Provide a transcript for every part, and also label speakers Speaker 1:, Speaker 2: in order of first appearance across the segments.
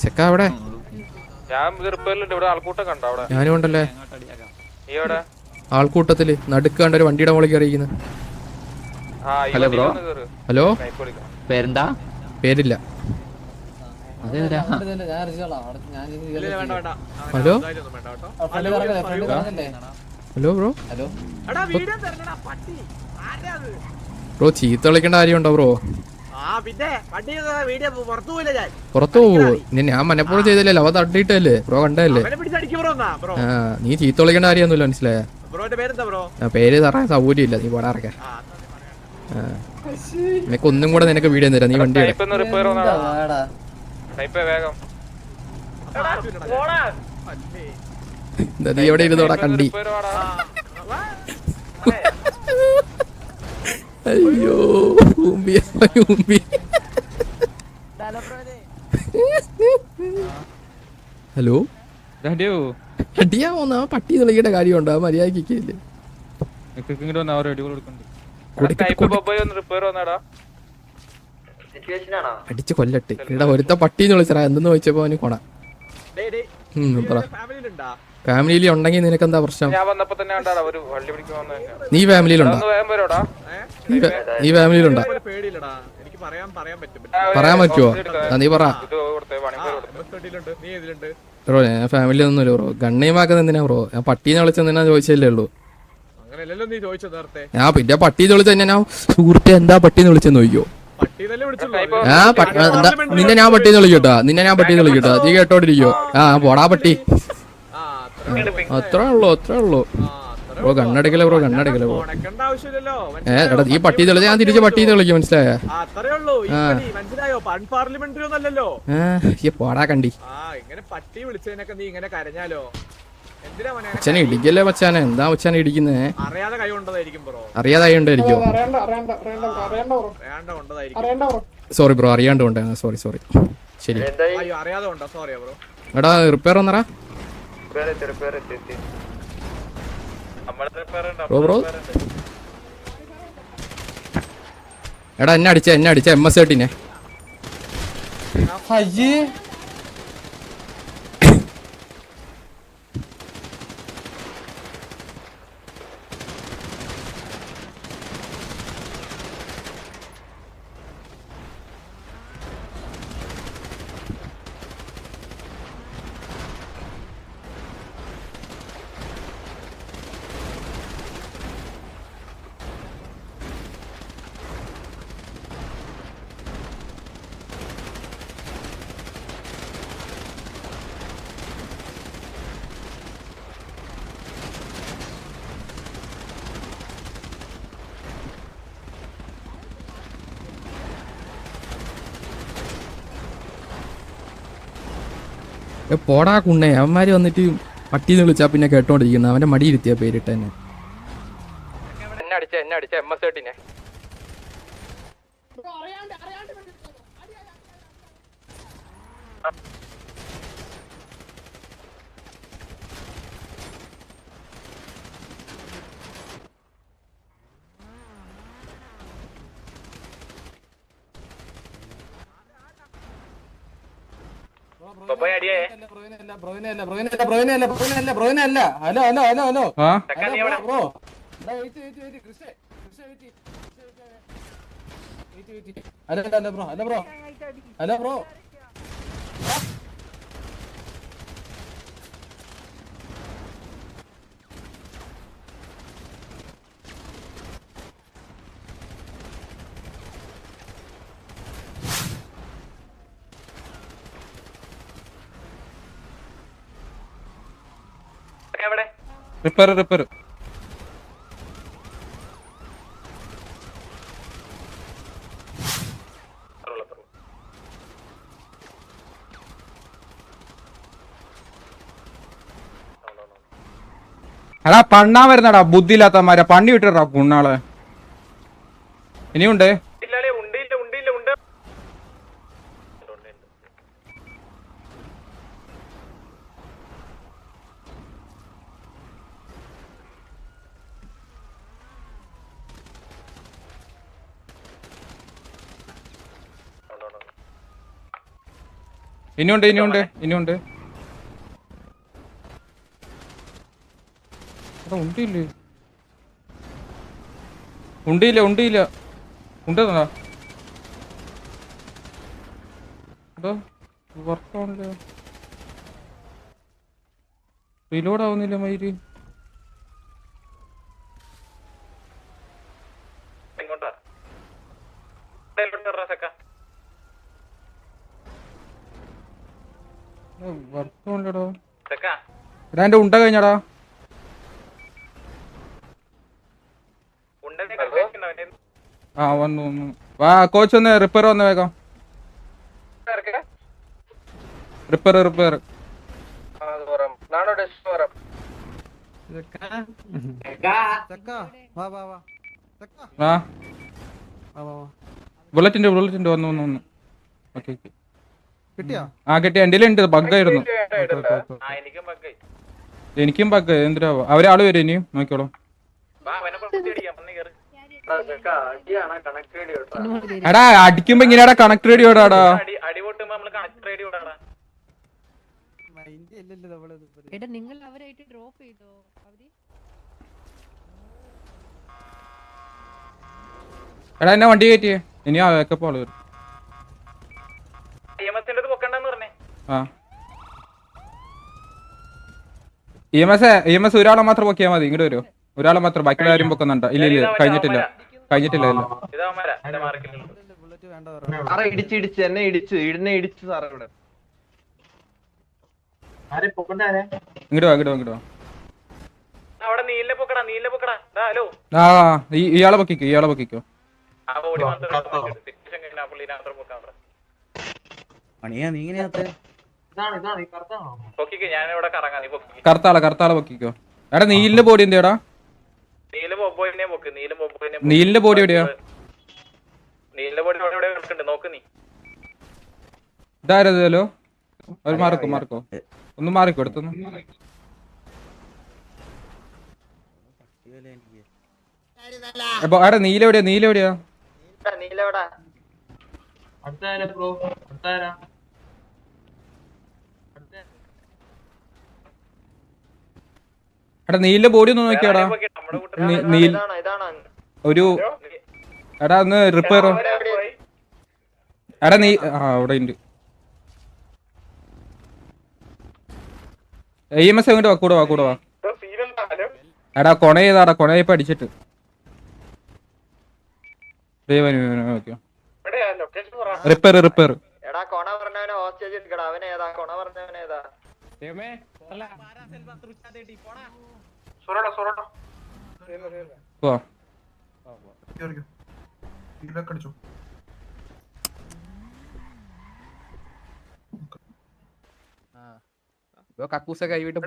Speaker 1: ചെക്ക അവിടെ ഞാനും ഉണ്ടല്ലേ ആൾക്കൂട്ടത്തില് നടുക്കാണ്ട് ഒരു വണ്ടിയുടെ മുകളിൽ കയറിയിരിക്കുന്നത്.
Speaker 2: ഹലോ ബ്രോ,
Speaker 1: ഹലോ,
Speaker 2: പേരെന്താ?
Speaker 1: പേരില്ല.
Speaker 2: അതെ
Speaker 1: ഹലോ ഹലോ ബ്രോ, ബ്രോ ചീത്ത വിളിക്കേണ്ട കാര്യമുണ്ടോ ബ്രോ? പുറത്തു പോവോ? ഞാൻ മനപ്പൂർവ്വം ചെയ്തില്ലല്ലോ, അവ തട്ടിയിട്ടല്ലേ ബ്രോ, കണ്ടല്ലേ. നീ ചീത്ത വിളിക്കേണ്ട കാര്യമൊന്നുമില്ല, മനസ്സിലായ? പേര് തറാൻ സൗകര്യം ഇല്ല, നീ പോടാ ഇറക്കാൻ. നിനക്ക് ഒന്നും കൂടെ നിനക്ക് വീഡിയോ തരാം, നീ വണ്ടി നീ എവിടെ ഇരുന്നോടാ കണ്ടി. അയ്യോ ഹലോ, അടിയാ പോന്ന പട്ടി തെളിക്കേണ്ട കാര്യമുണ്ടോ? മര്യാദക്കില്ലേ അടിച്ച് കൊല്ലട്ട്. ഇവിടെ ഒരുത്ത പട്ടിന്ന് വിളിച്ചറാ, എന്തെന്ന് ചോദിച്ചപ്പോ അവന് കൊണ. ഫാമിലിയിൽ ഉണ്ടെങ്കിൽ നിനക്കെന്താ പ്രശ്നം? നീ ഫാമിലിയിലുണ്ടോ? നീ ഫാമിലിയിലുണ്ടോ? പറയാൻ പറ്റുമോ? നീ പറ ബ്രോ. ഞാൻ ഫാമിലി ഒന്നുമില്ല ബ്രോ. ഗണ്ണീമാക്കുന്നത് എന്തിനാ ബ്രോ? ഞാൻ പട്ടീനെ വിളിച്ചെന്തിനാ ചോദിച്ചല്ലേ ഉള്ളൂ. ഞാൻ പിന്നെ പട്ടീന്ന് വിളിച്ച ഞാൻ സുഹൃത്തെ എന്താ പട്ടീന്ന് വിളിച്ചെന്ന് ചോദിക്കോ? നിന്നെ ഞാൻ പട്ടീന്ന് വിളിക്കട്ടോ, നിന്നെ ഞാൻ പട്ടീന്ന് വിളിക്കട്ടോ, നീ കേട്ടോണ്ടിരിക്കോ? പോടാ പട്ടി. അത്രേ ഉള്ളൂ, അത്രേ ഉള്ളൂ ബ്രോ. കണ്ണടക്കല ബ്രോ, കണ്ണടക്കല ബ്രോ. എടാ ഈ പട്ടി തെളിച്ച ഞാൻ തിരിച്ച് പട്ടീന്ന് വിളിക്കും, മനസ്സിലായ? പോടാ കണ്ടി. അച്ഛനെ ഇടിക്കല്ലേ മച്ചാനെ, എന്താ മച്ചാനെ ഇടിക്കുന്നേ? അറിയാതായിണ്ടായിരിക്കോ? സോറി ബ്രോ, അറിയാണ്ട് കൊണ്ടാ, സോറി സോറി. ശരി എടാ, റിപ്പയർ വന്നറാ ബ്രോ. ബ്രോ എടാ, എന്നെ അടിച്ച MS-13 പോടാ കുണ്ണേ. അവന്മാര് വന്നിട്ട് പട്ടീന്ന് വിളിച്ചാ പിന്നെ കേട്ടോണ്ടിരിക്കുന്ന, അവന്റെ മടിയിരുത്തിയ പേരിട്ട് തന്നെ. എന്നെ അടിച്ച MS-13 റിപ്പയർ എടാ പണ്ണാ വരുന്നടാ, ബുദ്ധിയില്ലാത്തമാരെ. പണി വിട്ടടാ പുണ്ണാളെ. ഇനിയുണ്ട്.
Speaker 3: ഇനിയുണ്ട് ഉണ്ടിയില്ല ഉണ്ടെന്നാ വർക്കാണല്ലോ റിലോഡ് ആവുന്നില്ല മയില് വർക്കാണല്ലോ എടാ എന്റെ ഉണ്ട കഴിഞ്ഞടാ ആ വന്നു വാ കോച്ച് ഒന്ന് റിപ്പയർ വന്ന് വേഗം റിപ്പയർ ആ ബുള്ളറ്റിന്റെ വന്നു ഓക്കെ ആ കിട്ടിയ എന്റെ ഉണ്ട് ബഗ്ഗായിരുന്നു എനിക്കും ബഗ് എന്തിനാ അവരാള് വരും ഇനിയും നോക്കിയോളൂ എടാ അടിക്കുമ്പോ ഇങ്ങനെയാടാ കണക്ട് റേഡിയോടാടാ
Speaker 4: നിങ്ങൾ അവരായിട്ട് ഡ്രോപ്പ് ചെയ്തോ അവര്
Speaker 3: എടാ എന്നെ വണ്ടി കയറ്റിയേ ഇനി ആ വേക്കപ്പ് ആള് വരും ആ EMS ഒരാളെ മാത്രം പൊക്കിയാൽ മതി ഇങ്ങോട്ട് വരുമോ ഒരാളെ മാത്രം ബാക്കിയുള്ള കാര്യം പൊക്കുന്നുണ്ടോ ഇല്ല കഴിഞ്ഞിട്ടില്ല
Speaker 5: ഇടിച്ച് എന്നെ ഇടിച്ച് സാറേ ഇവിടെ
Speaker 3: ഇങ്ങോട്ട് വാ ആ ഇയാളെ പൊക്കിക്കോ കറുത്താളെ പൊക്കിക്കോ എടാ നീലിന്റെ ബോഡി എന്തിയാടാ നീലിന്റെ ബോഡി എവിടെയാ ഇതാരല്ലോ ഒരു മാർക്കോ ഒന്ന് മാറിക്കോ എടുത്തൊന്ന് എടാ നീലെവിടെയാ എടാ നീലിന്റെ ബോഡി ഒന്ന് നോക്കിയാടാ ഒരു എടാ ഒന്ന് റിപ്പയർ എടാ നീ അവിടെ ഉണ്ട് EMS എങ്ങോട്ട് കൂടെ വാ എടാ കൊണയപ്പോ അടിച്ചിട്ട് റിപ്പയർ
Speaker 1: കക്കൂസ കൈവിട്ട്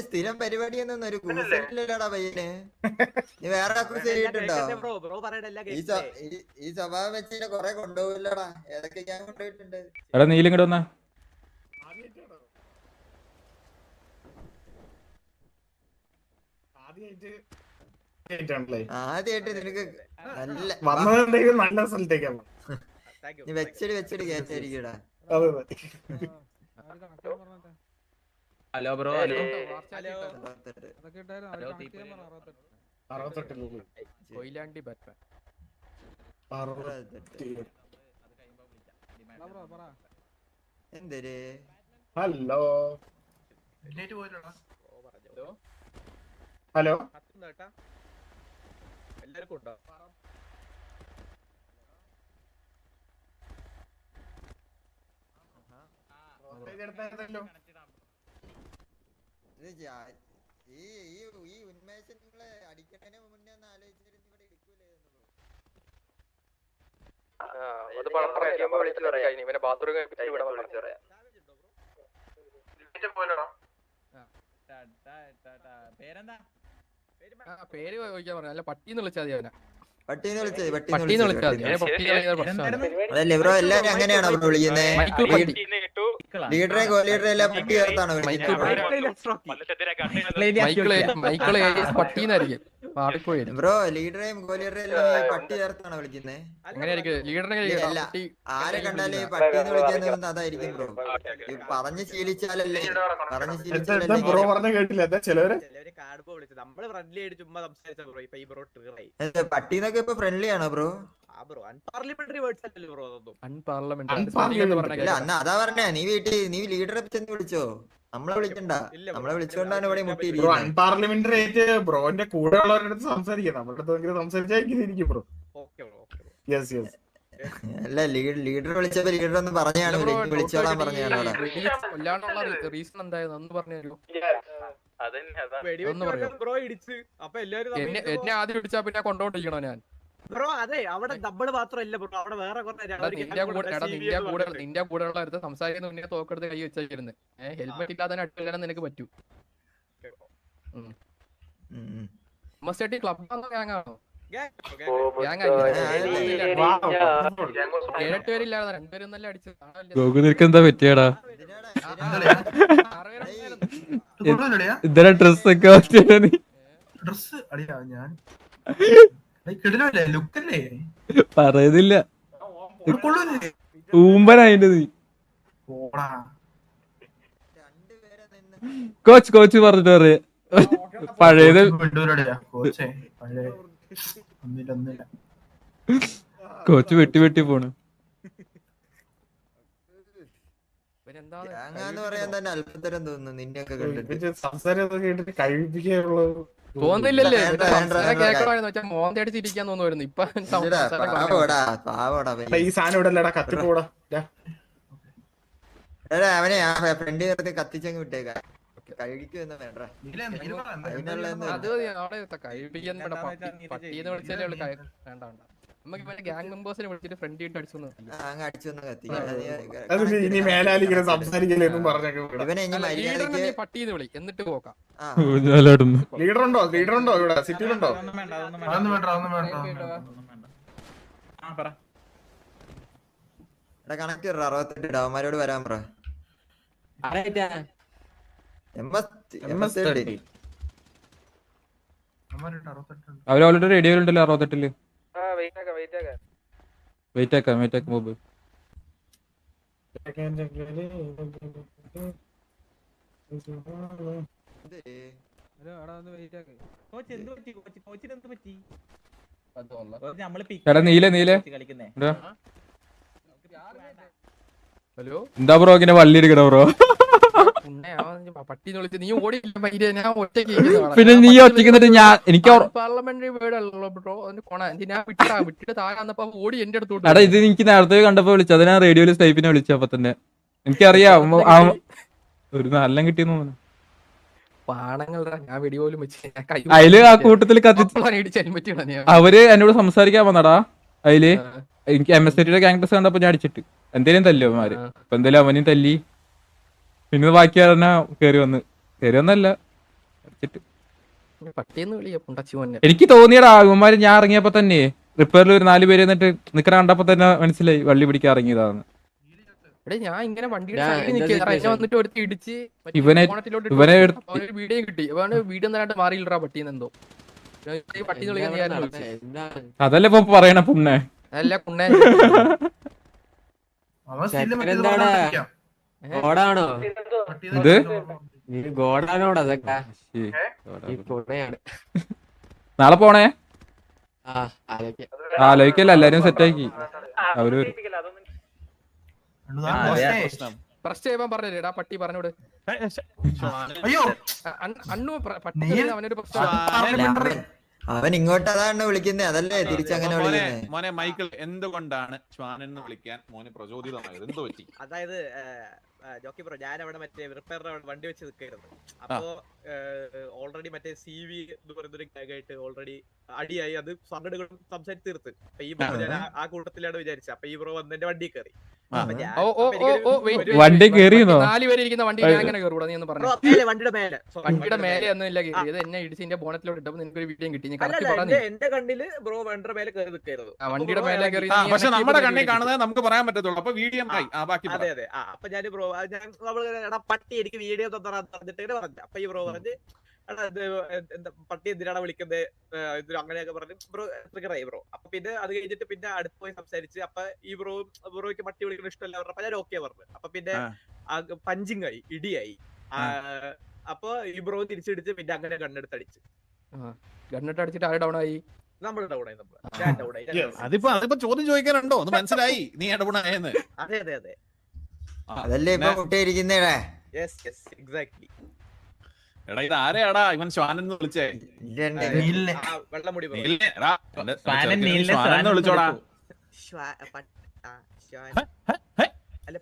Speaker 6: സ്ഥിരം പരിപാടിയൊന്നും ഒരു കൂസില്ലടാ പയ്യന് നീ വേറെ കക്കൂസ് ചെയ്തിട്ടുണ്ടോ ഈ സ്വഭാവം വെച്ച് കൊറേ കൊണ്ടുപോകില്ലടാ ഏതൊക്കെ ഞാൻ കൊണ്ടുപോയിട്ടുണ്ട്
Speaker 3: എടാ നീലും ഇങ്ങോട്ട് വന്നാ
Speaker 6: ആദ്യമായിട്ട് നിനക്ക്
Speaker 7: നല്ല സ്ഥലത്തേക്കാണ്
Speaker 6: നീ വെച്ചിട്ട് കേറ്റായിരിക്കടാ
Speaker 2: ഹലോ ബ്രോ
Speaker 1: കൊയിലാണ്ടി ബാറ്റ്മാൻ
Speaker 6: എന്തൊരു
Speaker 7: ഹലോ
Speaker 5: എല്ലാവർക്കും ഉണ്ടോ
Speaker 6: ഈ ഉന്മേഷം നിങ്ങളെ അടിക്കണതിന് മുന്നേ ഒന്ന് ആലോചിച്ചിരുന്നു ഇവിടെ
Speaker 1: പേര് ചോദിക്കാൻ പറഞ്ഞു അല്ല പട്ടിന്ന് വിളിച്ചാൽ മതി അവനെ
Speaker 6: പട്ടീന്ന് വിളിച്ചത്
Speaker 1: പട്ടിന്ന് വിളിച്ചാൽ മതി
Speaker 6: അതല്ലേ ബ്രോ എല്ലാരും അങ്ങനെയാണോ ബ്രോ വിളിക്കുന്നത് ലീഡറെ ലീഡറെ എല്ലാം പട്ടി ചേർത്താണ്
Speaker 1: മൈക്കിള് പട്ടീന്നായിരിക്കും മാറിപ്പോയി.
Speaker 6: ബ്രോ ലീഡറേയും ഗോലീഡറേയും എല്ലാം പട്ടി ചേർത്താണ് വിളിക്കുന്നത്.
Speaker 1: അങ്ങനെയായിരിക്കും ലീഡറിനെ
Speaker 6: ആരെ കണ്ടാലേ പട്ടിന്ന് വിളിക്കുന്നത് അതായിരിക്കും ബ്രോ. പറഞ്ഞു ശീലിച്ചാലല്ലേ
Speaker 7: ബ്രോ പറഞ്ഞ കേട്ടില്ല എന്താ ചിലവര്
Speaker 6: പട്ടീന്നൊക്കെ ഇപ്പൊ ഫ്രണ്ട്ലി ആണോ ബ്രോ? അതാ പറഞ്ഞ നീ ലീഡറെ ചെന്ന് വിളിച്ചോ, നമ്മളെ വിളിക്കണ്ട. നമ്മളെ വിളിച്ചോണ്ടാണ് ഇവിടെ മുട്ടിയിരിക്കുന്നത്.
Speaker 7: അൺപാർലമെന്ററി ആയിട്ട് ബ്രോന്റെ കൂടെ ഉള്ളവരുടെ അടുത്ത് സംസാരിക്കാം. നമ്മുടെ അടുത്ത് സംസാരിച്ചായിരിക്കും ബ്രോ. Yes yes.
Speaker 6: അല്ല ലീഡർ വിളിച്ചപ്പോ ലീഡർ ഒന്ന് പറഞ്ഞാണ് വിളിച്ചോളാൻ പറഞ്ഞാണ്.
Speaker 1: റീസൺ എന്തായിരുന്നു പറഞ്ഞു. എന്നെ ആദ്യം ഇടിച്ചാ പിന്നെ കൊണ്ടോണ്ടിരിക്കണോ ഞാൻ?
Speaker 2: ബ്രോ അതെ അവിടെ നമ്മൾ മാത്രമല്ല ബ്രോ, അവിടെ വേറെ
Speaker 1: നിന്റെ കൂടെ ഉള്ള അടുത്ത് സംസാരിക്കുന്ന മുന്നേ തോക്കെടുത്ത് കൈ വെച്ചിരുന്നു. ഹെൽമെറ്റ് ഇല്ലാതെ അടിക്കാൻ നിനക്ക് പറ്റൂ. ക്ലബ് ഗ്യാങ്ങാണോ? ഏഴെട്ട് പേരില്ലാതെ രണ്ടുപേരും നല്ല അടിച്ചു.
Speaker 3: എന്താ പറ്റിയടാ? ഇതര ഡ്രസ് ഒക്കെ പറയുന്നില്ല. ഊമ്പനായിട്ട് നീ കോച്ച് പറഞ്ഞിട്ട് പറയാ പഴയത് കോച്ച് വെട്ടി പോണ്.
Speaker 6: പറയാൻ തന്നെ അത്ഭുതം തോന്നുന്നു നിന്നെയൊക്കെ കണ്ടിട്ട്.
Speaker 7: സംസാരം കേട്ടിട്ട് കഴിപ്പിക്കാനുള്ളത്
Speaker 1: തോന്നില്ലല്ലേ? മോന്തി അടിച്ചിരിക്കാൻ തോന്നുമായിരുന്നു. ഇപ്പൊ
Speaker 7: ഈ സാധനം ഇടല്ലടാ, കത്തിപ്പോടാ.
Speaker 6: അവനെ ആ ഫ്രണ്ട് ചേർത്ത് കത്തിച്ചങ്ങ് വിട്ടേക്ക. കഴിക്കുമെന്ന് വേണ്ട.
Speaker 1: അത് അവിടെ കഴിപ്പിക്കാൻ പട്ടീന്ന് വിളിച്ചാലേ ഉള്ളു. വേണ്ട വേണ്ട, നമുക്ക് ഗ്യാങ് മെമ്പേഴ്സിനെ വിളിച്ചിട്ട് ഫ്രണ്ട് ഇട്ട് അടിച്ചു പട്ടീന്ന് വിളി, എന്നിട്ട് പോക്കാം.
Speaker 7: ലീഡറുണ്ടോ ഇവിടെ സിറ്റിയിലുണ്ടോ?
Speaker 6: കണക്ക് 68 അവന്മാരോട് വരാൻ പറ.
Speaker 3: അവര് ഓൾറെഡി റേഡിയോയിലുണ്ടല്ലോ 68. വെയിറ്റ് ആക്കാം മൊബ്. എടാ നീല
Speaker 1: ഹലോ,
Speaker 3: എന്താ ബ്രോ ഇങ്ങനെ വള്ളി എടുക്കണ ബ്രോ?
Speaker 1: പട്ടീന്ന് വിളിച്ച് നീ ഓടിയില്ല. ഞാൻ ഒറ്റയ്ക്ക്
Speaker 3: പിന്നെ നീ ഒറ്റയ്ക്ക് എനിക്ക്
Speaker 1: പാർലമെന്ററി വേർഡ് അല്ലല്ലോ ബ്രോ. ഞാൻ വിട്ടിട്ട് താഴെ ഓടി എന്റെ അടുത്തോട്ട്.
Speaker 3: എടാ ഇത് എനിക്ക് നേരത്തെ കണ്ടപ്പോ വിളിച്ചു, അതിനാ റേഡിയോയില് സ്റ്റൈപ്പിനെ വിളിച്ചപ്പോ തന്നെ എനിക്കറിയാം ഒരു നല്ല കിട്ടിയെന്ന് തോന്നുന്നു.
Speaker 1: പാണങ്ങളുടെ ഞാൻ വെടി പോലും വെച്ച്
Speaker 3: അതില് ആ കൂട്ടത്തില് അവര് എന്നോട് സംസാരിക്കാൻ വന്നടാ. അതില് എനിക്ക് MSCയുടെ ക്യാമ്പസ് കണ്ടപ്പോ ഞാൻ അടിച്ചിട്ട് എന്തേലും തല്ലോ അവന്മാര്. അപ്പൊ എന്തേലും അവനെയും തല്ലി. പിന്നെ ബാക്കി കേറി വന്നല്ല അടിച്ചിട്ട്. എനിക്ക് തോന്നിയടാ അവന്മാര് ഞാൻ ഇറങ്ങിയപ്പോ തന്നെ റിപ്പയറിൽ ഒരു 4 പേര് എന്നിട്ട് നിക്കണ കണ്ടപ്പോ തന്നെ മനസ്സിലായി വള്ളി പിടിക്കാൻ ഇറങ്ങിയതാണ്.
Speaker 1: ഞാൻ ഇങ്ങനെ വന്നിട്ട് ഒരുത്തി ഇടിച്ച്
Speaker 3: ഇവനെ
Speaker 1: വീഡിയോ കിട്ടി. വീഡിയോ തരാണ്ട് മാറിയില്ലടാ പട്ടീന്നെന്തോ.
Speaker 3: അതല്ലേ ഇപ്പൊ പറയണ പുണ്ണേ.
Speaker 1: അതല്ല കുണ്ണേ
Speaker 8: ഗോഡാണോ
Speaker 3: ഇത്?
Speaker 8: ഗോഡാനോട് അതൊക്കെ
Speaker 3: നാളെ പോണേ ആലോചിക്കല്ല, എല്ലാരും സെറ്റാക്കി. അവര്
Speaker 1: പ്രശ്നം ചെയ്യാൻ പറഞ്ഞേടാ പട്ടി പറഞ്ഞോട്. അണ്ണു പട്ടി അവനൊരു പ്രശ്നം.
Speaker 6: അവൻ ഇങ്ങോട്ട് അതാണ് വിളിക്കുന്നത്, അതല്ലേ തിരിച്ചങ്ങനെ വിളിക്കുന്നത്.
Speaker 9: മോനെ മൈക്കിൾ, എന്തുകൊണ്ടാണ് ശ്വാൻ എന്ന് വിളിക്കാൻ മോനെ പ്രചോദിതമായത്? എന്ത് പറ്റി?
Speaker 2: അതായത് ജോക്കി ബ്രോ, ഞാൻ അവിടെ മറ്റേ റിപ്പയറിന്റെ വണ്ടി വെച്ച് നിൽക്കായിരുന്നു. അപ്പോ ഓൾറെഡി മറ്റേ CV എന്ന് പറയുന്ന ഒരു ഗ്യാഗായിട്ട് ഓൾറെഡി അടിയായി. അത് സംഘടനകൾ സംസാരിച്ച് തീർത്ത്. അപ്പൊ ഈ ബ്രോ ഞാൻ ആ കൂട്ടത്തിലാണ് വിചാരിച്ചത്. അപ്പൊ ഈ ബ്രോ വന്ന് എന്റെ വണ്ടി കയറി.
Speaker 3: വണ്ടി കേറിയെന്നോ?
Speaker 1: 4 പേര് ഇരിക്കുന്ന വണ്ടി ഞാൻ എങ്ങനെ കയറൂടാ? നീ ഒന്ന് പറഞ്ഞു.
Speaker 2: വണ്ടിയുടെ മേലെ
Speaker 1: വണ്ടിയുടെ മേലെ ഒന്നും ഇല്ല കയറിയത്. എന്നെ ഇടിച്ച് എന്റെ ബോണറ്റിലോട്ട് ഇട്ടപ്പോൾ നിനക്കൊരു വീഡിയോ കിട്ടി. ഞാൻ കറക്റ്റ് പറഞ്ഞു.
Speaker 2: എന്റെ കണ്ണില് ബ്രോ വണ്ടിയുടെ മേലെ കയറി നിൽക്കരുത്.
Speaker 1: വണ്ടിയുടെ മേലെ കയറി.
Speaker 9: പക്ഷെ നമ്മുടെ കണ്ണിൽ കാണുന്നത് നമുക്ക് പറയാൻ പറ്റത്തുള്ളൂ. അപ്പൊ വീഡിയോ ബാക്കി
Speaker 2: അതെ അതെ. അപ്പൊ ഞാൻ ബ്രോ എടാ പട്ടി എനിക്ക് വീഡിയോ പറഞ്ഞിട്ട് പറഞ്ഞു. അപ്പൊ ഈ ബ്രോ പറഞ്ഞ് എടാ എന്താ പട്ടി എന്തിനാണ് വിളിക്കുന്നത് അങ്ങനെയൊക്കെ പറഞ്ഞ് ബ്രോ ട്രിഗറായി ബ്രോ. അപ്പൊ പിന്നെ അത് കഴിഞ്ഞിട്ട് പിന്നെ അടുത്ത് പോയി സംസാരിച്ച് അപ്പൊ ഈ ബ്രോയ്ക്ക് പട്ടി വിളിക്കുന്ന ഇഷ്ടമല്ല പറഞ്ഞപ്പോ ഞാൻ ഓക്കെ പറഞ്ഞു. അപ്പൊ പിന്നെ പഞ്ചിങ് ആയി, ഇടിയായി. അപ്പൊ ഈ ബ്രോ തിരിച്ചടിച്ച് പിന്നെ അങ്ങനെ ഗണ്ണെടുത്ത് അടിച്ച്
Speaker 1: അടിച്ചിട്ട് ആര് ഡൗൺ ആയി?
Speaker 2: നമ്മൾ ഡൗൺ ആയി. ഞാൻ ഡൗൺ ആയി.
Speaker 9: അതിപ്പോ ചോദ്യം ചോദിക്കാനുണ്ടോ? ഒന്ന് മനസ്സിലായി നീ ഇടപെടായെന്ന്.
Speaker 2: അതെ അതെ അതെ.
Speaker 6: അതല്ലേ ഇപ്പൊ കുട്ടിയിരിക്കുന്നേടാ.
Speaker 2: Yes yes exactly.
Speaker 9: എടാ ഇത് ആരെയാടാ ഇവൻ ശ്വാനെന്ന് വിളിച്ചേ?
Speaker 2: വെള്ളമുടി
Speaker 9: ശ്വാനെന്ന് വിളിച്ചോടാ.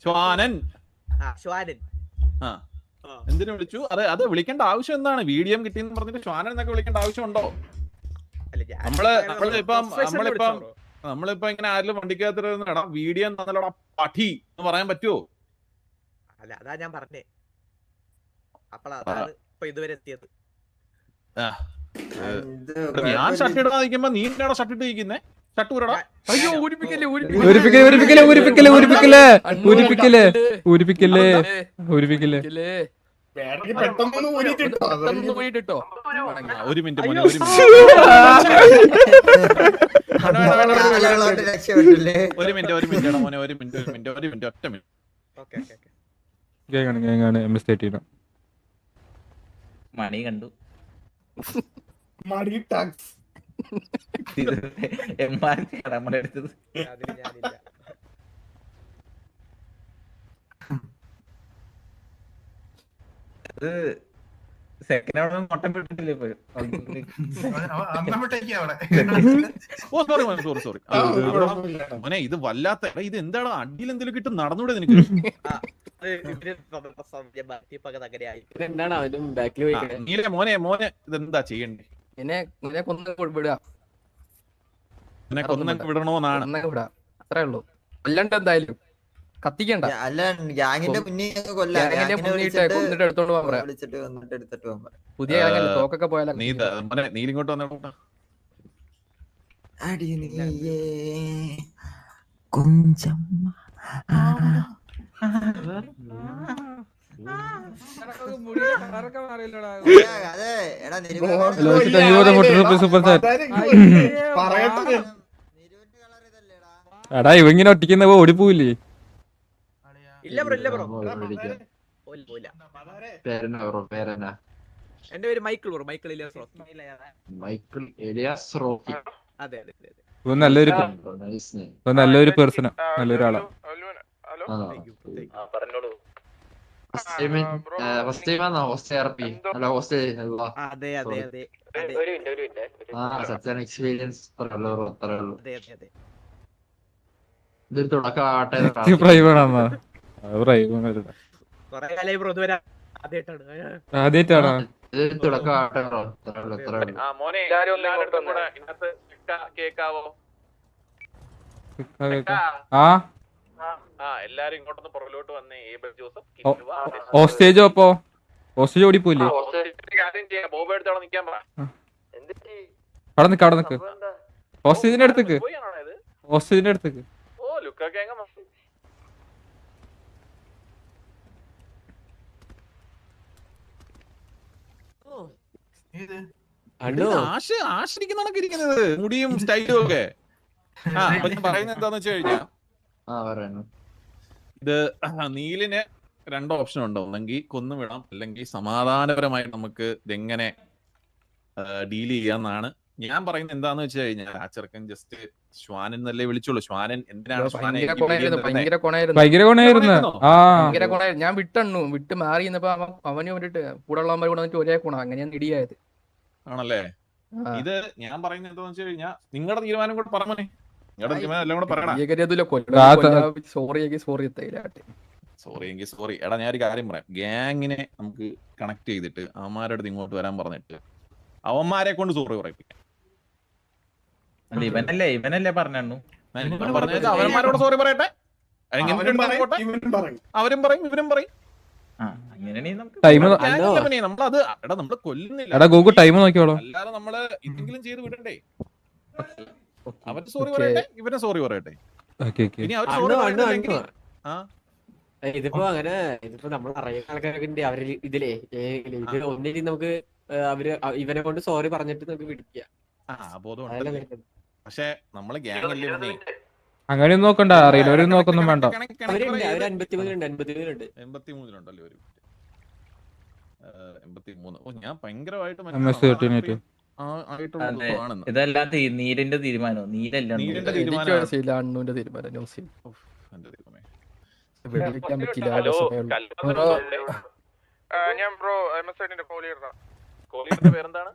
Speaker 9: ശ്വാനൻ എന്തിനു വിളിച്ചു? അത് വിളിക്കേണ്ട ആവശ്യം എന്താണ്? വീഡിയോ കിട്ടിയെന്ന് പറഞ്ഞിട്ട് ശ്വാനൻ എന്നൊക്കെ വിളിക്കേണ്ട ആവശ്യമുണ്ടോ? നമ്മളിപ്പോ ഇങ്ങനെ ആരെങ്കിലും വണ്ടിക്കകത്തിടാ വീഡിയോ തന്നല്ലോടാ പട്ടി എന്ന് പറയാൻ പറ്റുമോ?
Speaker 2: അല്ല അതാ ഞാൻ പറഞ്ഞേ. അപ്പോഴാണ് ഇപ്പൊ ഇതുവരെ എത്തിയത്.
Speaker 9: ഞാൻ ഷർട്ട് ഇടാൻ നിൽക്കുമ്പോ നീ എന്തിനാണോ ഷർട്ട് ഇട്ട് നിൽക്കുന്നേ? ഷർട്ട് ഊരടാ.
Speaker 1: അയ്യോ ഊരിപ്പിക്കല്ലേ
Speaker 9: ഒരു മിനിറ്റ് മോനെ, ഒരു മിനിറ്റ് ഒറ്റ മിനിറ്റ്.
Speaker 8: മണി കണ്ടു.
Speaker 7: മണി ടാക്സ്
Speaker 8: നമ്മുടെ അടുത്തത് അത് സെക്കൻഡ് മൊട്ടം പെട്ടിട്ടില്ലേ ഇപ്പൊ?
Speaker 9: സോറി മോനെ, ഇത് വല്ലാത്ത ഇത് എന്താണ്? അടിയിൽ എന്തെങ്കിലും കിട്ടും നടന്നൂടെ നിനക്ക്?
Speaker 8: എന്താണ് അവനും ബാക്കിൽ പോയി?
Speaker 9: മോനെ ഇതെന്താ ചെയ്യണ്ടേ?
Speaker 1: എന്നെ കൊന്ന് വിടുക.
Speaker 9: എന്നെ കൊന്നൊക്കെ വിടണോന്നാണ്.
Speaker 1: അത്രേ ഉള്ളൂ. കൊല്ലണ്ട എന്തായാലും, കത്തിക്കണ്ട.
Speaker 6: അല്ല ഗ്യാങ്ങിന്റെ
Speaker 1: കൊന്നിട്ട് എടുത്തോണ്ട് പോകാൻ പറയാം. പുതിയ തോക്കൊക്കെ പോയാലും
Speaker 9: നീലിങ്ങോട്ട് വന്നോട്ടാ.
Speaker 3: എടാ ഇവങ്ങനെ ഒട്ടിക്കുന്ന ഓടിപ്പോയില്ലേ?
Speaker 2: ഇല്ല ബ്രോ ഇല്ല ബ്രോ. എന്റെ പേര് Michael bro. Michael Ilyas Rocky. അതെ അതെ അതെ.
Speaker 3: നല്ലൊരു പേഴ്സണാ, നല്ലൊരാളാ.
Speaker 2: അതെ അതെ അതെ.
Speaker 8: എക്സ്പീരിയൻസ്
Speaker 3: ആദ്യമായിട്ടാണോ?
Speaker 9: എല്ലാരും ഇങ്ങോട്ടൊന്ന് പുറകിലോട്ട് വന്നേ.
Speaker 3: ഹോസ്റ്റേജോ? അപ്പൊ ഹോസ്റ്റേജ് ഓടിപ്പോയില്ലേ? അവിടെ നിക്ക് ഹോസ്റ്റേജിന്റെ അടുത്തേക്ക്.
Speaker 9: ആശ്രയിക്കുന്നതൊക്കെ ഇരിക്കുന്നത് മുടിയും സ്റ്റൈലും ഒക്കെ. അപ്പൊ ഞാൻ പറയുന്നത് എന്താന്ന് വെച്ച് കഴിഞ്ഞാ, ഇത് നീലിന് 2 ഓപ്ഷൻ ഉണ്ട്. ഒന്നെങ്കിൽ കൊന്നുവിടാം, അല്ലെങ്കിൽ സമാധാനപരമായി നമുക്ക് ഇതെങ്ങനെ ഡീൽ ചെയ്യാന്നാണ് ഞാൻ പറയുന്നത്. എന്താന്ന് വെച്ച് കഴിഞ്ഞാൽ ആ ചെറുക്കൻ ജസ്റ്റ് ശ്വാനൻ എന്നല്ലേ വിളിച്ചോളൂ. ശ്വാനൻ എന്തിനാണ്?
Speaker 1: ഞാൻ വിട്ട് മാറി അവന് വേണ്ടിട്ട് കൂടെ ഉള്ളവന്മാർ കൂടെ വന്നിട്ട് ഒരേ ഗുണം അങ്ങനെയാണ് ഇടിയായത്.
Speaker 9: ആണല്ലേ? ഇത് ഞാൻ പറയുന്നത് എന്താന്ന് വെച്ച് കഴിഞ്ഞാൽ നിങ്ങളുടെ തീരുമാനം കൂടെ പറഞ്ഞേ. നിങ്ങളുടെ തീരുമാനം എല്ലാം കൂടെ പറയണം.
Speaker 1: സോറി
Speaker 9: സോറി എങ്കിൽ സോറി. എടാ ഞാൻ ഒരു കാര്യം പറയാം, ഗ്യാങ്ങിനെ നമുക്ക് കണക്ട് ചെയ്തിട്ട് അവന്മാരുടെ അടുത്ത് ഇങ്ങോട്ട് വരാൻ പറഞ്ഞിട്ട് അവന്മാരെ കൊണ്ട് സോറി പറയിപ്പിക്കാം.
Speaker 8: ഇവനല്ലേ പറഞ്ഞു
Speaker 9: അവന്മാരോട് സോറി പറയട്ടെ,
Speaker 7: അവരും പറയും.
Speaker 9: അവരും പറയും ഇവരും പറയും.
Speaker 3: ടൈം
Speaker 9: നമ്മളത് എടാ നമ്മള് കൊല്ലുന്നില്ല,
Speaker 3: എടാ ഗൂഗിൾ ടൈം നോക്കിയോളൂ.
Speaker 9: അല്ലാതെ നമ്മള് എന്തെങ്കിലും ചെയ്ത് വിടണ്ടേ. അവര് സോറി പറയട്ടെ, ഇവരെ സോറി പറയട്ടെ. ഇനി അവർ സോറി പറയണമെങ്കിൽ
Speaker 8: ഇതിപ്പോ അങ്ങനെ ഇതിപ്പോ നമ്മൾ അറിയുന്ന ആൾക്കാരൊക്കെ ഉണ്ട് അവര് ഇതിലേ ഇത് ഒന്നിനും നമുക്ക് അവര് ഇവനെ കൊണ്ട് സോറി പറഞ്ഞിട്ട് നമുക്ക് പിടിക്കാം.
Speaker 9: പക്ഷെ നമ്മള് ഗ്യാങ്
Speaker 3: അങ്ങനെയൊന്നും നോക്കണ്ട, അറിയില്ല നോക്കൊന്നും വേണ്ട.
Speaker 8: അവരുണ്ട്, അവര് 53
Speaker 9: 83 ഒരു 83. ഓ ഞാൻ ഭയങ്കരമായിട്ട്
Speaker 8: ഇതല്ലാത്ത നീരിന്റെ തീരുമാനം.
Speaker 9: നീരിന്റെ
Speaker 1: അണ്ണൂന്റെ തീരുമാനം
Speaker 10: ഞാൻ ബ്രോ എംഎസ്ഐഡിന്റെ കോഹ്ലിയുടെ
Speaker 9: പേരെന്താണ്?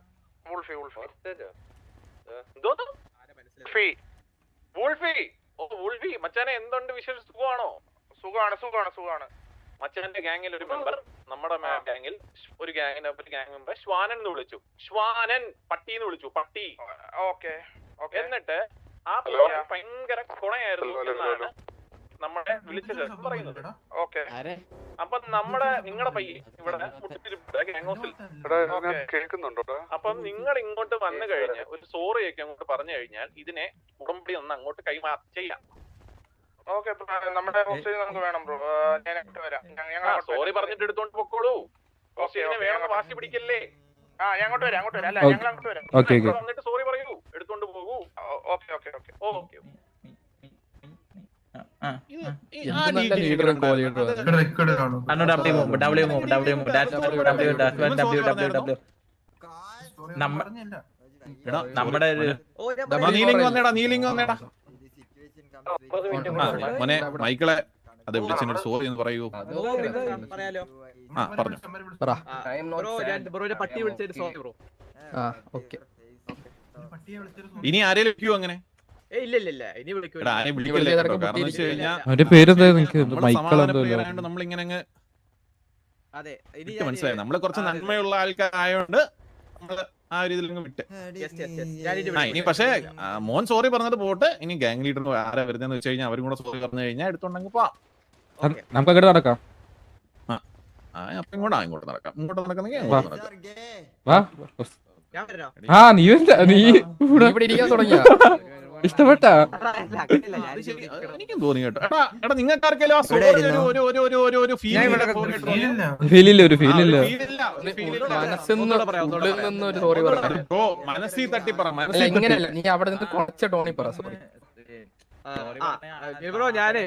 Speaker 10: വൂൾഫി
Speaker 9: മച്ചാനെ എന്തുണ്ട് വിശേഷം? സുഖമാണോ?
Speaker 10: സുഖാണ്.
Speaker 9: മച്ചാന്റെ ഗ്യാങ്ങിൽ ഒരു മെമ്പർ, നമ്മുടെ ഗ്യാങ്ങിൽ ഒരു ഗ്യാങ് മെമ്പർ ശ്വാനൻ എന്ന് വിളിച്ചു. ശ്വാനൻ പട്ടിന്ന് വിളിച്ചു, പട്ടി.
Speaker 10: ഓക്കെ.
Speaker 9: എന്നിട്ട് ആ ഭയങ്കര കുണയായിരുന്നു എന്നാണ് നമ്മളെ വിളിച്ചത് പറയുന്നത്.
Speaker 10: ഓക്കെ.
Speaker 9: അപ്പൊ നിങ്ങളുടെ പയ്യെ ഇവിടെ ഗ്യാങ് ഹൗസിൽ
Speaker 10: കേൾക്കുന്നുണ്ടോ?
Speaker 9: അപ്പം നിങ്ങൾ ഇങ്ങോട്ട് വന്നു കഴിഞ്ഞ് ഒരു സോറിയൊക്കെ അങ്ങോട്ട് പറഞ്ഞു കഴിഞ്ഞാൽ ഇതിനെ ഉടമ്പടി ഒന്ന് അങ്ങോട്ട് കൈമാറി ചെയ്യാം.
Speaker 10: ഓക്കെ, നമ്മുടെ ഹോസ്റ്റലിൽ നമുക്ക് വേണം ബ്രോ. ഞാൻ വരാം.
Speaker 9: സോറി പറഞ്ഞിട്ട് എടുത്തോണ്ട് പൊക്കോളൂ. വേണം വാശി പിടിക്കല്ലേ.
Speaker 10: ഞാൻ അങ്ങോട്ട് വരാം. അല്ല ഞങ്ങൾ അങ്ങോട്ട് വരാം.
Speaker 9: വന്നിട്ട് സോറി പറയൂ, എടുത്തോണ്ട് പോകൂ.
Speaker 10: ഓക്കെ.
Speaker 8: നമ്മുടെ
Speaker 9: മോനെ മൈക്കിളെ അത് വിളിച്ചൊരു സോറി എന്ന് പറയൂ.
Speaker 2: പറയാലോ.
Speaker 9: പറഞ്ഞു
Speaker 2: പട്ടി വിളിച്ചൊരു സോറി ബ്രോ.
Speaker 9: ഇനി ആരെയും വെക്കൂ അങ്ങനെ?
Speaker 2: ഇല്ല ഇനി വിളിക്കൂല.
Speaker 3: അവന്റെ പേരെന്താ
Speaker 9: നമ്മളിങ്ങനെ
Speaker 2: അതെ,
Speaker 9: മനസ്സിലായി. നമ്മള് കുറച്ച് നന്മയുള്ള ആൾക്കാരായോണ്ട് നമ്മള് ആ ഒരു ഇതിലങ്ങ് വിട്ട്. ഇനി പക്ഷേ മോൻ സോറി പറഞ്ഞത് പോട്ട്, ഇനി ഗാങ് ലീഡർ ആരാ വരുന്നതെന്ന് വെച്ച് കഴിഞ്ഞാൽ അവരും കൂടെ സോറി പറഞ്ഞു കഴിഞ്ഞാൽ എടുത്തോണ്ടെങ്കിൽ പോവാം.
Speaker 3: നമുക്ക് അങ്ങോട്ട് നടക്കാം.
Speaker 9: അപ്പൊ ഇങ്ങോട്ട് നടക്കാം. ഇങ്ങോട്ട് നടക്കുന്നെങ്കിൽ
Speaker 3: നീ ഇവിടെ ഇരിക്കാൻ തുടങ്ങിയ ഇഷ്ടപ്പെട്ട
Speaker 9: എനിക്കും തോന്നി കേട്ടോ. എടാ നിങ്ങൾക്കാർക്കെങ്കിലും മനസ്സിൽ തട്ടി പറ.
Speaker 1: നീ അവിടെ നിന്ന് കുറച്ച് ടോണി പറ. സോറി
Speaker 2: ബ്രോ, ഞാന്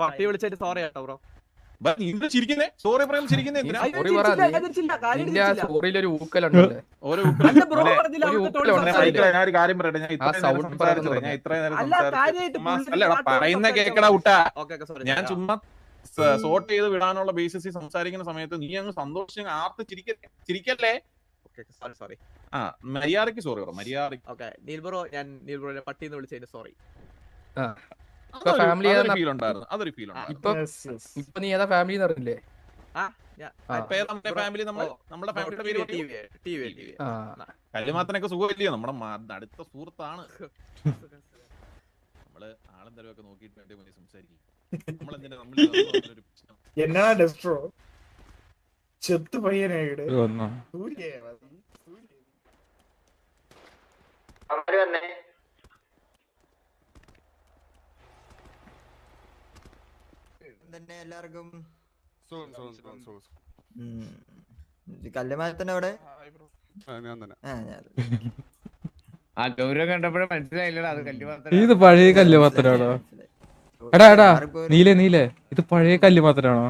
Speaker 2: പട്ടി വിളിച്ചിട്ട് സോറി കേട്ടോ ബ്രോ.
Speaker 9: സോറി പറയാൻ ചിരിക്കുന്നേ എന്തിനാ?
Speaker 1: സോറിയിലൊരു ഊക്കലുണ്ടല്ലേ?
Speaker 9: ഞാൻ ഒരു കാര്യം പറയട്ടെ, ഞാൻ ഇത്രയും നേരം അല്ലടാ പറയുന്ന കേക്കടാ ഊട്ടാ. ഞാൻ ചുമ്മാ സോർട്ട് ചെയ്ത് വിടാനുള്ള ബേസിസിൽ സംസാരിക്കുന്ന സമയത്ത് നീ അങ്ങ് സന്തോഷിച്ച് ആർത്ത് ചിരിക്കല്ലേ.
Speaker 2: സോറി.
Speaker 9: മര്യാദക്ക് സോറി പറ, മര്യാദക്ക്.
Speaker 2: നീൽ ബ്രോ, ഞാൻ നീൽ ബ്രോനെ പട്ടിന്ന് വിളിച്ചതിന് സോറി.
Speaker 1: ഫാമിലി
Speaker 9: അതൊരു ഫീൽ ഉണ്ട്.
Speaker 1: ഇപ്പൊ നീ ഏതാ ഫാമിലി അറിയില്ലേ?
Speaker 9: ഫാമിലി നമ്മുടെ ഫാമിലിയുടെ പേര് കല്ലുമാത്തനൊക്കെ സുഖമില്ലയോ? നമ്മുടെ അടുത്ത സുഹൃത്താണ്. നമ്മള് ആളും തരവൊക്കെ നോക്കിയിട്ട് വേണ്ടി സംസാരിക്കും.
Speaker 7: എന്നാ ഡെസ്ട്രോ ചെത്ത് പയ്യനായിട്ട്
Speaker 6: തന്നെ എല്ലാവർക്കും കല്ലുമാരത്തന്നെ അവിടെ
Speaker 8: ഗൗരവം കണ്ടപ്പോഴേ മനസ്സിലായില്ലടാ അത് കല്ലുമാത്ര.
Speaker 3: ഇത് പഴയ കല്ലുമാത്തനാണോ? എടാ നീലേ ഇത് പഴയ കല്ലുമാത്തനാണോ?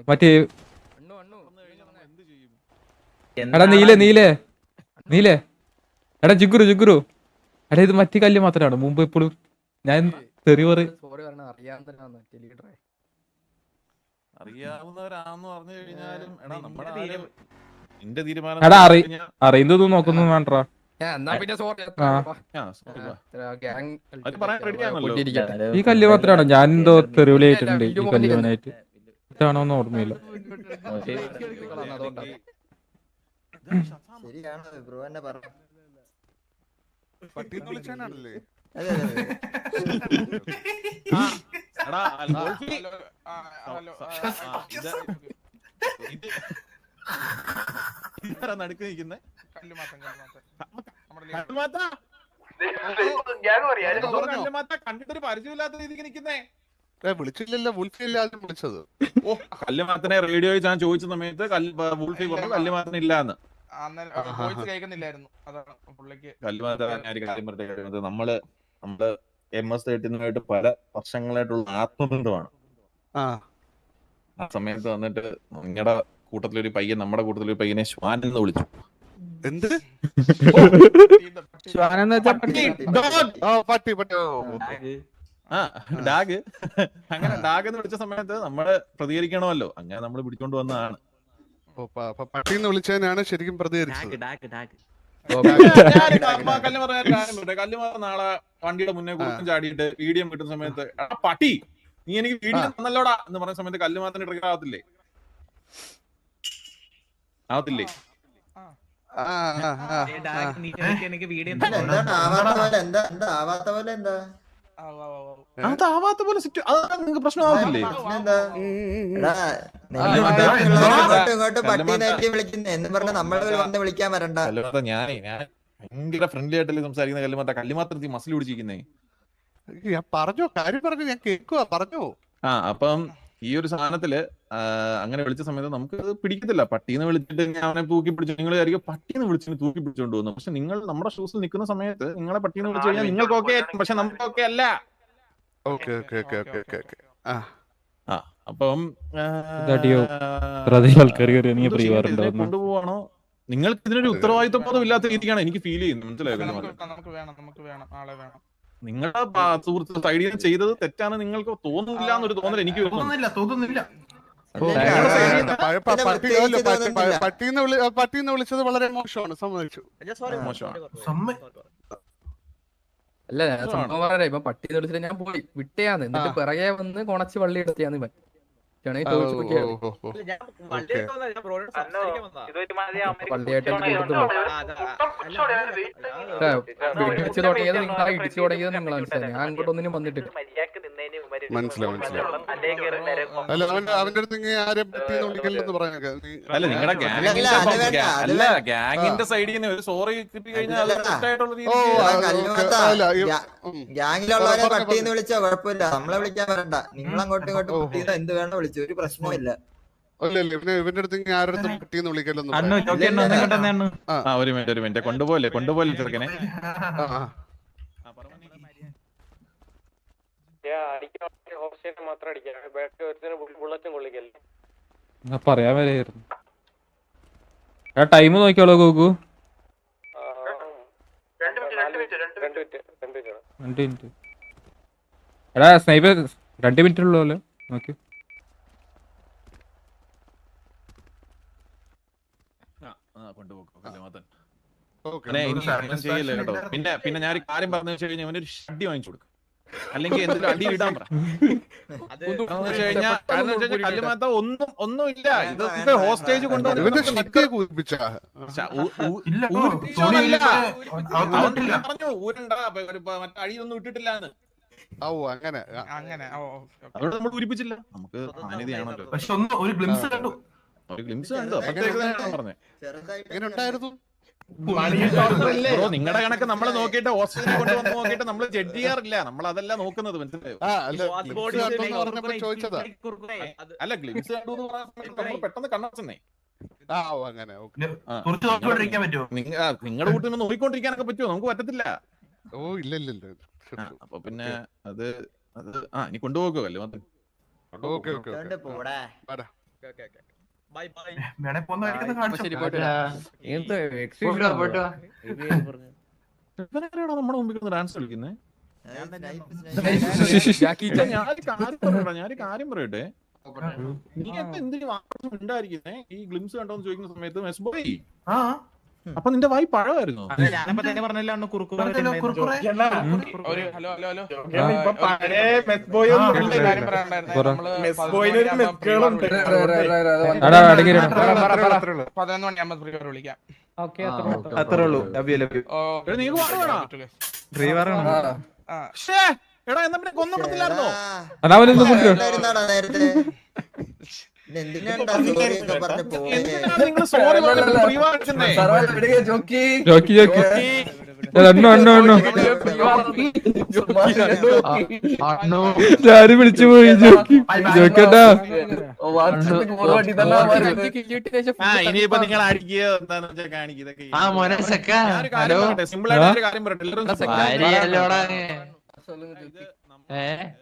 Speaker 3: മറ്റേ എടാ നീലേ എടാ ജുഗുരു എടാ ഇത് മറ്റേ കല്ലുമാത്തനാണോ? മുമ്പ് എപ്പോഴും ഞാൻ
Speaker 9: അറിയാവുന്നവരാന്ന് പറഞ്ഞു കഴിഞ്ഞാലും എന്റെ തീരുമാനം
Speaker 3: അറിയുന്നതും നോക്കുന്നു വേണ്ടാ. ഈ കല്ലുമാത്തനാണോ? ഞാൻ എന്തോ തെരുവിലായിട്ടുണ്ട് ഈ കല്ലുമാനായിട്ട്. ആണോന്ന് ഓർമ്മയില്ല.
Speaker 6: ശരിയാണോ ബ്രോ എന്നെ പറഞ്ഞു?
Speaker 11: പട്ടിന്ന് വിളിച്ചാണല്ലേ?
Speaker 6: അതെ അതെ അതെ.
Speaker 9: എടാ, ഗോൾഫി. ഇതാരാ നടുക്ക് നിൽക്കുന്നെ? കണ്ടിട്ടൊരു പരിചയമില്ലാത്ത രീതിക്ക് നിൽക്കുന്നേ.
Speaker 11: വിളിച്ചില്ലല്ലോ, വുൾഫിയല്ലേ ആദ്യം വിളിച്ചത്.
Speaker 9: ഓ, കല്ലുമാത്തനെ റേഡിയോയിൽ ഞാൻ ചോദിച്ച സമയത്ത് വുൾഫി പറഞ്ഞു കല്ലുമാത്തന ഇല്ലാന്ന്. കല്ലുമാത്ത ഒരു കാര്യം പറഞ്ഞത് നമ്മള് MS-13 പല വർഷങ്ങളായിട്ടുള്ള ആത്മബന്ധമാണ്. ആ സമയത്ത് വന്നിട്ട് നിങ്ങളുടെ കൂട്ടത്തിലൊരു പയ്യൻ നമ്മുടെ കൂട്ടത്തിലൊരു പയ്യനെ ശ്വാൻ എന്ന് വിളിച്ചു.
Speaker 11: എന്ത്
Speaker 9: ഡാഗ് അങ്ങനെ ഡാഗ് എന്ന് വിളിച്ച സമയത്ത് നമ്മള് പ്രതികരിക്കണമല്ലോ, അങ്ങനെ നമ്മൾ പിടിച്ചോണ്ട് വന്നതാണ്.
Speaker 11: പട്ടിന്ന് വിളിച്ചതിനാണ് ശരിക്കും പ്രതികരിച്ചത്.
Speaker 9: കല്ലുമാറ നാളെ വണ്ടിയുടെ മുന്നേ കുറുക്കും ചാടിയിട്ട് വീഡിയോ കിട്ടുന്ന സമയത്ത് പട്ടി നീ എനിക്ക് വീഡിയോ തന്നല്ലോടാ എന്ന് പറഞ്ഞ സമയത്ത് കല്ലുമാത്തിന് ട്രിഗർ ആവത്തില്ലേ? ആവത്തില്ലേ? ആവാത്ത പോലെ നിങ്ങൾക്ക് പ്രശ്നമാവത്തില്ലേ? ഞാൻ ഭയങ്കര ഫ്രണ്ട്ലി ആയിട്ടല്ലേ സംസാരിക്കുന്ന കല്ലുമാത്രത്തിൽ മസിൽ പിടിച്ചിരിക്കുന്നേ.
Speaker 11: ഞാൻ പറഞ്ഞോ, കാര്യം പറഞ്ഞു, ഞാൻ കേൾക്കുക, പറഞ്ഞോ.
Speaker 9: അപ്പം ഈ ഒരു സാധനത്തില് അങ്ങനെ വിളിച്ച സമയത്ത് നമുക്ക് അത് പിടിക്കത്തില്ല. പട്ടീന്ന് വിളിച്ചിട്ട് അവനെ തൂക്കി പിടിച്ചു, നിങ്ങൾ ആയിരിക്കും പട്ടീന്ന് വിളിച്ചിട്ട് തൂക്കി പിടിച്ചോണ്ട് പോകുന്നു. പക്ഷെ നിങ്ങൾ നമ്മുടെ ഷൂസിൽ നിൽക്കുന്ന സമയത്ത് നിങ്ങളെ പട്ടീന്ന് വിളിച്ചു കഴിഞ്ഞാൽ നിങ്ങൾക്ക് ഓക്കെ ആയിരിക്കും, പക്ഷെ നമുക്ക് ഓക്കെ അല്ല. അപ്പം കൊണ്ടുപോവാണോ? നിങ്ങൾക്ക് ഇതിനൊരു ഉത്തരവാദിത്വ ബോധം ഇല്ലാത്ത രീതിക്കാണ് എനിക്ക് ഫീൽ ചെയ്യുന്നത്. മനസ്സിലായോ? നിങ്ങളുടെ സുഹൃത്ത് സൈഡിൽ ചെയ്തത് തെറ്റാണ് നിങ്ങൾക്ക് തോന്നുന്നില്ല എന്നൊരു തോന്നൽ എനിക്ക് തോന്നുന്നില്ല.
Speaker 11: പട്ടിന്ന് വിളിച്ചത് വളരെ മോശമാണ്, സമ്മതിച്ചു.
Speaker 1: അല്ല സംഭവം പറയാ, ഇപ്പൊ പട്ടി വിളിച്ചിട്ട് ഞാൻ പോയി വിട്ടയാന്ന്, എന്നിട്ട് പിറകെ വന്ന് കൊണച്ച് വള്ളി എടുത്തിയാന്ന് ഇവൻ. പള്ളിയായിട്ട് ഇടിച്ചു തുടങ്ങിയത് നിങ്ങളാ, ഇടിച്ചു തുടങ്ങിയത് നിങ്ങളാ. മനസ്സിലായി? ഞാൻ അങ്ങോട്ടൊന്നിനും വന്നിട്ടില്ല.
Speaker 11: മനസ്സിലായി. അല്ല അവന്റെ അടുത്ത് ആരെയും പട്ടിന്ന് വിളിക്കലെന്ന് പറയാനൊക്കെ
Speaker 9: അല്ല നിങ്ങളുടെ ഗ്യാങ്ങിന്റെ സൈഡിൽ നിന്ന് ഒരു സോറി കിട്ടി കഴിഞ്ഞാൽ
Speaker 6: ഗ്യാങ്ങിലുള്ളവരെ പട്ടിന്ന് വിളിച്ചാ കുഴപ്പമില്ല, നമ്മളെ വിളിക്കാൻ വരണ്ട. നിങ്ങൾ അങ്ങോട്ടും ഇങ്ങോട്ടും പട്ടിന്ന് എന്ത് വേണം വിളിച്ചു, ഒരു പ്രശ്നമില്ല.
Speaker 11: ഇവന്റെ അടുത്ത് ആരുടെ പട്ടിന്ന് വിളിക്കലെന്ന്.
Speaker 9: ഒരു മിനിറ്റ് കൊണ്ടുപോലെ ചെറുക്കനെ.
Speaker 3: പറയാൻ വരെയായിരുന്നു. ടൈം നോക്കിയോളൂ ഗോകു. 2 മിനിറ്റ്. എടാ സ്നൈപ്പർ 2 മിനിറ്റ് ഉള്ളൂല്ലോ, നോക്കി.
Speaker 9: ചെയ്യല്ലേ കേട്ടോ. പിന്നെ ഞാൻ ഒരു കാര്യം പറഞ്ഞു വെച്ച് കഴിഞ്ഞാൽ അവനൊരു ഷഡ്ഡി വാങ്ങിച്ചു കൊടുക്കും, അല്ലെങ്കിൽ എന്തെങ്കിലും അടി ഇടാൻ പറ. കല്ലുമാത്ത ഒന്നുമില്ല. ഇത് ഹോസ്റ്റേജ് കൊണ്ടുവന്ന് പറഞ്ഞു ഊരണ്ടാ, മറ്റേ അടിയൊന്നും ഇട്ടിട്ടില്ലാന്ന്. അതോടെ നമ്മൾ ഊരിപ്പിച്ചില്ല. നമുക്ക് മാന്യതയാണല്ലോ. ഒരു ഗ്ലിംസ് കണ്ടോ? പറഞ്ഞേ നിങ്ങളുടെ കണക്ക് നമ്മൾ നോക്കിയിട്ട് ഹോസ്റ്റലിൽ കൊണ്ടുവന്ന് നോക്കിയിട്ട് നമ്മൾ ജഡ്ജ് ചെയ്യാറില്ല. നമ്മൾ അതല്ല നോക്കുന്നത്, മനസ്സിലായോ? അല്ല ഗ്ലിംസ് കണ്ടു എന്ന് പറഞ്ഞാൽ പെട്ടെന്ന് കണ്ണടച്ചെന്നേ. നിങ്ങളുടെ വീട്ടിൽ നിന്ന് നോക്കിക്കൊണ്ടിരിക്കാനൊക്കെ പറ്റുമോ? നമുക്ക് പറ്റത്തില്ല. അപ്പൊ പിന്നെ അത് ഇനി കൊണ്ടുപോകല്ലേ മാത്രം. നമ്മുടെ മുമ്പിൽ ഡാൻസ് കളിക്കുന്നേ. ഞാനൊരു കാര്യം പറയട്ടെ, നീ എന്തിനു ഉണ്ടായിരിക്കുന്നേ? ഈ ഗ്ലിംസ് കണ്ടോന്ന് ചോദിക്കുന്ന സമയത്ത് മെസ്ബോയ് അപ്പൊ നിന്റെ വായി പഴമായിരുന്നു.
Speaker 10: ഞാനപ്പോ തന്നെ പറഞ്ഞല്ലോ അന്ന് കുറുക്കു
Speaker 7: ഇപ്പൊ പഴയ മെസ് ബോയ് ഒന്നും ഇല്ല. മെസ് ബോയിന് ഒരു മെസ്സുകളുണ്ട്.
Speaker 3: എടാ അടങ്ങി
Speaker 10: 11 മണിയാകുമ്പോ ഫ്രീ വരെ വിളിക്കാം.
Speaker 5: അത്രേ ഉള്ളൂ.
Speaker 9: നീ
Speaker 11: ഫ്രീ പറയണം.
Speaker 9: എടാ എന്നാ പിന്നെ കൊന്നപ്പെടത്തില്ലായിരുന്നോ?
Speaker 3: അതാവനൊന്നും കൊണ്ടുവരും.
Speaker 6: ഉണ്ടായിരുന്നാടാ നേരത്തെ എന്തിനാണ്ടാ സോറിയൊക്കെ പറഞ്ഞ് പോയെ?
Speaker 9: എന്തിനാണ് നിങ്ങൾ സോറി പറഞ്ഞിട്ട് ഫ്രീ വാങ്ങിച്ചേ?
Speaker 3: ജോക്കി ജോക്കി ആരും വിളിച്ചു പോയി ജോക്കി ജോക്കേട്ടാ.
Speaker 9: ഇനിയിപ്പോ നിങ്ങൾ അടിക്കുകയോ എന്താന്ന് വെച്ചാൽ കാണിക്കുക. ഇതൊക്കെ സിമ്പിൾ ആയിട്ട് ഒരു കാര്യം പറയട്ടെ.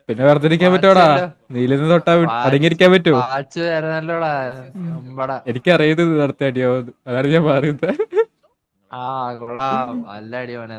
Speaker 3: പിന്നെ വെറുതെ പറ്റോടാ? നീലിന്ന് തൊട്ടാ അടങ്ങിയിരിക്കാൻ പറ്റുമോ? എനിക്കറിയത് നടത്തി അടിയാവുന്നു, അതാണ് ഞാൻ പറയുന്നത്.
Speaker 12: നല്ല അടിയാണ്.